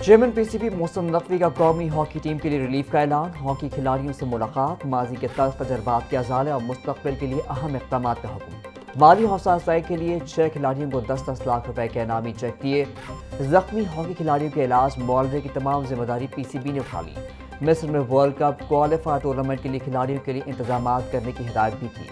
Chairman PCB Mohsin Naqvi का कौमी hockey team के लिए रिलीफ का ऐलान। हॉकी खिलाड़ियों से मुलाकात, माजी के तल्ख तजर्बात के अजाले और मुस्तकबिल के लिए अहम इक़दामात का हुक्म। माली हौसला अफजाई के लिए 6 खिलाड़ियों को 10-10 लाख रुपए के इनामी चेक दिए। जख्मी हॉकी खिलाड़ियों के इलाज मुआवजे की तमाम जिम्मेदारी पीसीबी ने उठा ली। मिस्र में वर्ल्ड कप क्वालिफायर टूर्नामेंट के लिए खिलाड़ियों के लिए इंतजाम करने की हिदायत भी की।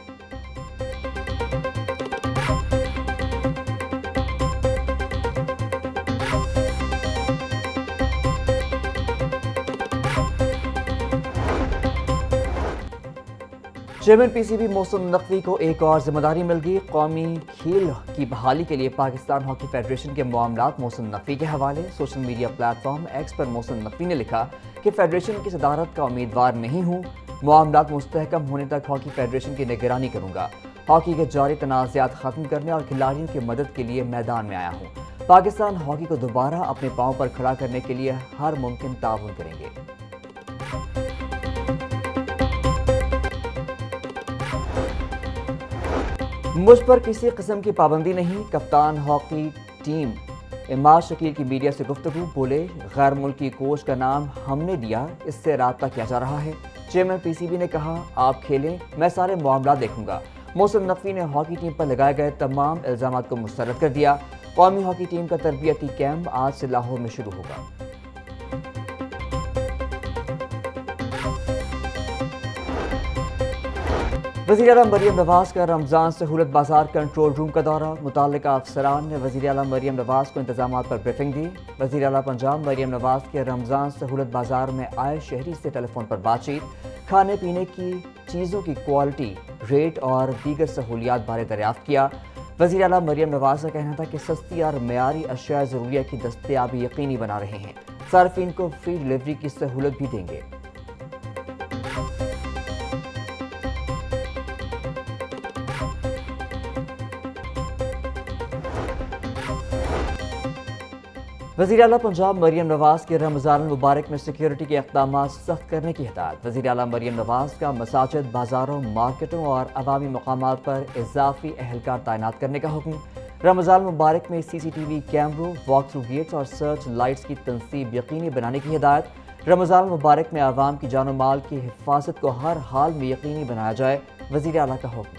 चेयरमैन पीसीबी मोहसिन नकवी को एक और जिम्मेदारी मिल गई। कौमी खेल की बहाली के लिए पाकिस्तान हॉकी फेडरेशन के मामलात मोहसिन नकवी के हवाले। सोशल मीडिया प्लेटफॉर्म एक्स पर मोहसिन नकवी ने लिखा कि फेडरेशन की सदारत का उम्मीदवार नहीं हूँ। मामलात मुस्तहकम होने तक हॉकी फेडरेशन की निगरानी करूँगा। हॉकी के जारी तनाज़ात ख़त्म करने और खिलाड़ियों की मदद के लिए मैदान में आया हूँ। पाकिस्तान हॉकी को दोबारा अपने पाँव पर खड़ा करने के लिए हर मुमकिन ताउन करेंगे। मुझ पर किसी किस्म की पाबंदी नहीं। कप्तान हॉकी टीम इमाद शकील की मीडिया से गुफ्तगू, बोले गैर मुल्की कोच का नाम हमने दिया, इससे राब्ता किया जा रहा है। चेयरमैन पीसीबी ने कहा आप खेलें, मैं सारे मामला देखूंगा। मोहसिन नकवी ने हॉकी टीम पर लगाए गए तमाम इल्जामात को मुस्तरद कर दिया। कौमी हॉकी टीम का तरबियती कैंप आज से लाहौर में शुरू होगा। वज़ीर आला मरियम नवाज का रमज़ान सहूलत बाजार कंट्रोल रूम का दौरा। मुतल्लिका अफसरान ने वज़ीर आला मरियम नवाज को इंतजामात पर ब्रीफिंग दी। वज़ीर आला पंजाब मरियम नवाज के रमज़ान सहूलत बाजार में आए शहरी से टेलीफोन पर बातचीत, खाने पीने की चीज़ों की क्वालिटी, रेट और दीगर सहूलियात बारे दरियाफ्त किया। वज़ीर आला मरियम नवाज का कहना था कि सस्ती और मयारी अशिया ज़रूरिया की दस्तयाबी यकीनी बना रहे हैं। सार्फिन को फ्री डिलीवरी की सहूलत भी देंगे। वज़ीर आला पंजाब मरियम नवाज के रमज़ान मुबारक में सिक्योरिटी के इक़दाम सख्त करने की हिदायत। वज़ीर आला मरियम नवाज का मसाजिद, बाजारों, मार्केटों और अवामी मकामात पर इजाफी अहलकार तैनात करने का हुक्म। रमज़ान मुबारक में CCTV कैमरों, वॉक थ्रू गेट्स और सर्च लाइट्स की तनसीब यकीनी बनाने की हिदायत। रमज़ान मुबारक में आवाम की जान और माल की हिफाजत को हर हाल में यकीनी बनाया जाए, वज़ीर आला का हुक्म।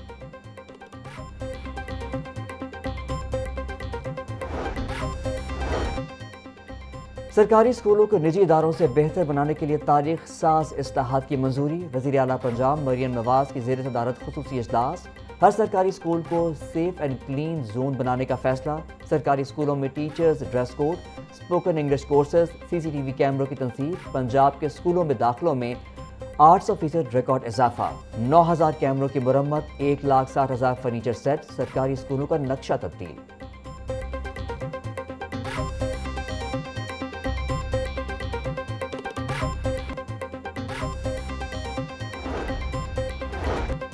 सरकारी स्कूलों को निजी इदारों से बेहतर बनाने के लिए तारीख साज इस्लाहात की मंजूरी। वज़ीर आला पंजाब मरियम नवाज की ज़ेर सदारत खुसूसी इजलास। हर सरकारी स्कूल को सेफ एंड क्लीन जोन बनाने का फैसला। सरकारी स्कूलों में teachers dress code, spoken English courses, CCTV कैमरों की तनसीब। पंजाब के स्कूलों में दाखिलों में 800% रिकॉर्ड इजाफा। 9000 कैमरों की मुरम्मत, 1,60,000 फर्नीचर सेट। सरकारी स्कूलों का नक्शा तब्दील।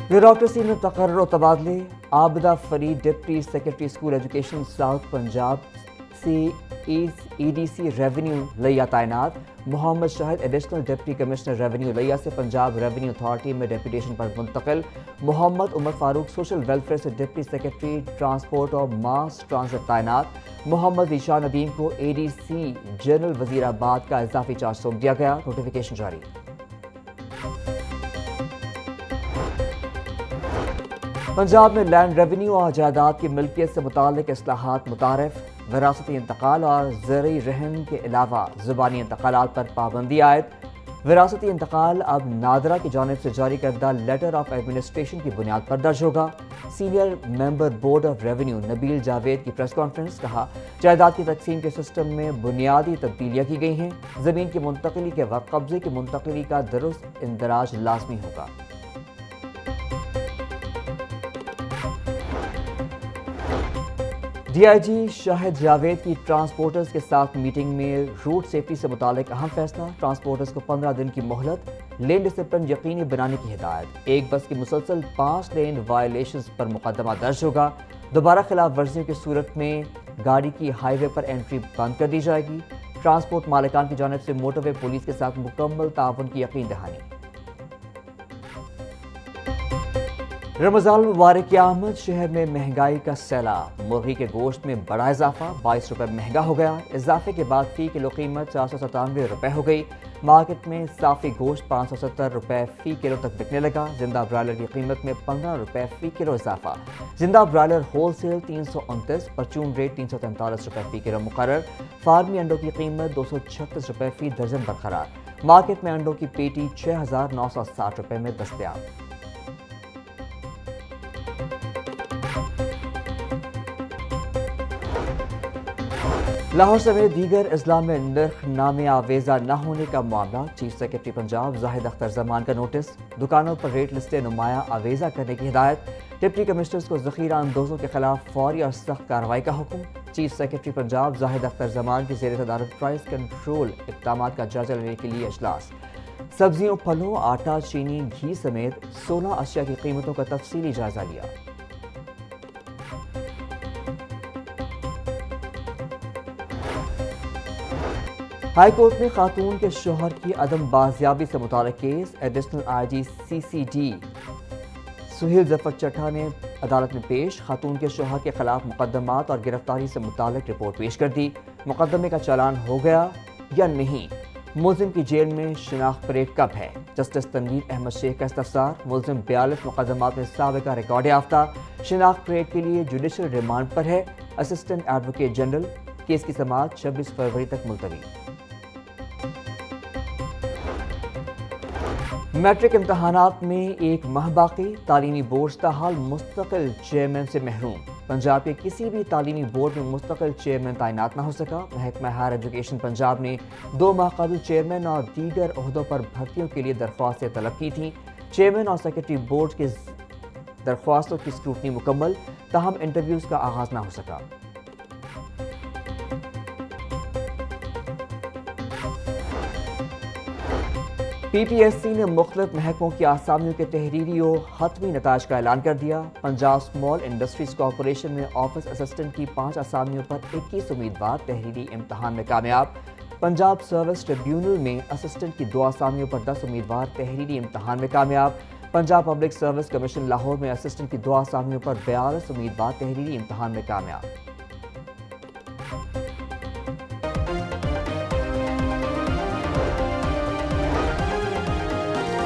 ब्यूरोक्रेसी में तकर्रुर तबादले। Abida Farid deputy secretary school education south Punjab से EDC रेवेन्यू लिया तैनात। Mohammad Shahid additional deputy commissioner revenue Layyah से पंजाब रेवेन्यू अथॉरिटी में डेपुटेशन पर मुंतकिल। मोहम्मद उमर फारूक सोशल वेलफेयर से डिप्टी सेक्रेटरी ट्रांसपोर्ट और मास ट्रांसिट तैनात। मोहम्मद ईशान नदीम को ADC जनरल वजीराबाद का इजाफी चार्ज सौंप दिया गया। नोटिफिकेशन जारी। पंजाब में लैंड रेवेन्यू और जायदाद की मिल्कियत से मुताल्लिक इस्लाहात मुतारिफ। विरासती इंतकाल और ज़रई रहन के अलावा ज़ुबानी इंतकालात पर पाबंदी आयद। विरासती इंतकाल अब नादरा की जानिब से जारी करदा लेटर ऑफ एडमिनिस्ट्रेशन की बुनियाद पर दर्ज होगा। Senior member board of revenue Nabeel Javed की प्रेस कॉन्फ्रेंस, कहा जायदाद की तकसीम के सिस्टम में बुनियादी तब्दीलियाँ की गई हैं। ज़मीन की मुंतकली के वक्त कब्जे की मुंतकली का दुरुस्त इंदराज लाजमी होगा। DIG शाहिद जावेद की ट्रांसपोर्टर्स के साथ मीटिंग में रोड सेफ्टी से मुतालिक अहम फैसला। ट्रांसपोर्टर्स को 15 दिन की मोहलत, लेन डिसिप्लिन यकीनी बनाने की हिदायत। एक बस की मुसलसल 5 लेन वायलेशंस पर मुकदमा दर्ज होगा। दोबारा खिलाफ वर्जियों की सूरत में गाड़ी की हाईवे पर एंट्री बंद कर दी जाएगी। ट्रांसपोर्ट मालिकान की जानिब से मोटरवे पुलिस के साथ मुकम्मल ताउन की यकीन दहानी। رمضان المبارک کی آمد، شہر میں مہنگائی کا سیلاب، مرغی کے گوشت میں بڑا اضافہ، 22 روپے مہنگا ہو گیا۔ اضافے کے بعد فی کلو قیمت 497 روپے ہو گئی۔ مارکیٹ میں صافی گوشت 570 روپے فی کلو تک بکنے لگا۔ زندہ برائلر کی قیمت میں 15 روپے فی کلو اضافہ۔ زندہ برائلر ہول سیل 329، پرچون ریٹ 343 روپے فی کلو مقرر۔ فارمی انڈوں کی قیمت 236 روپے فی درجن برقرار۔ مارکیٹ میں انڈوں کی پیٹی 6960 روپے میں دستیاب۔ لاہور سمیت دیگر اضلاع میں نرخ نامے آویزہ نہ ہونے کا معاملہ، چیف سیکرٹری پنجاب زاہد اختر زمان کا نوٹس، دکانوں پر ریٹ لسٹیں نمایاں آویزہ کرنے کی ہدایت، ڈپٹی کمشنرز کو ذخیرہ اندوزوں کے خلاف فوری اور سخت کارروائی کا حکم۔ چیف سیکرٹری پنجاب زاہد اختر زمان کی زیر صدارت پرائس کنٹرول اقدامات کا جائزہ لینے کے لیے اجلاس۔ سبزیوں، پھلوں، آٹا، چینی، گھی سمیت 16 اشیاء کی قیمتوں کا تفصیلی جائزہ لیا۔ ہائی کورٹ میں خاتون کے شوہر کی عدم بازیابی سے متعلق کیس، additional I G C C D Sohail Zafar Chattha نے عدالت میں پیش، خاتون کے شوہر کے خلاف مقدمات اور گرفتاری سے متعلق رپورٹ پیش کر دی۔ مقدمے کا چالان ہو گیا یا نہیں؟ ملزم کی جیل میں شناخت پریڈ کب ہے؟ جسٹس تنویر احمد شیخ کا استفسار۔ ملزم 42 مقدمات میں سابقہ ریکارڈ یافتہ، شناخت پریڈ کے لیے جوڈیشل ریمانڈ پر ہے۔ اسسٹنٹ ایڈوکیٹ جنرل، کیس کی سماعت 26 فروری تک ملتوی۔ میٹرک امتحانات میں ایک ماہ باقی، تعلیمی بورڈ تاحال مستقل چیئرمین سے محروم۔ پنجاب کے کسی بھی تعلیمی بورڈ میں مستقل چیئرمین تعینات نہ ہو سکا۔ محکمہ ہائر ایجوکیشن پنجاب نے 2 ماہ قبل چیئرمین اور دیگر عہدوں پر بھرتیوں کے لیے درخواستیں طلب کی تھیں۔ چیئرمین اور سیکرٹری بورڈ کی درخواستوں کی اسکروٹنی مکمل، تاہم انٹرویوز کا آغاز نہ ہو سکا۔ پی پی ایس سی نے مختلف محکموں کی آسامیوں کے تحریری و حتمی نتائج کا اعلان کر دیا۔ پنجاب اسمال انڈسٹریز کارپوریشن میں آفس اسسٹنٹ کی 5 آسامیوں پر 21 امیدوار تحریری امتحان میں کامیاب۔ پنجاب سروس ٹریبیونل میں اسسٹنٹ کی 2 آسامیوں پر 10 امیدوار تحریری امتحان میں کامیاب۔ Punjab public service commission Lahore میں اسسٹنٹ کی 2 آسامیوں پر 42 امیدوار تحریری امتحان میں کامیاب۔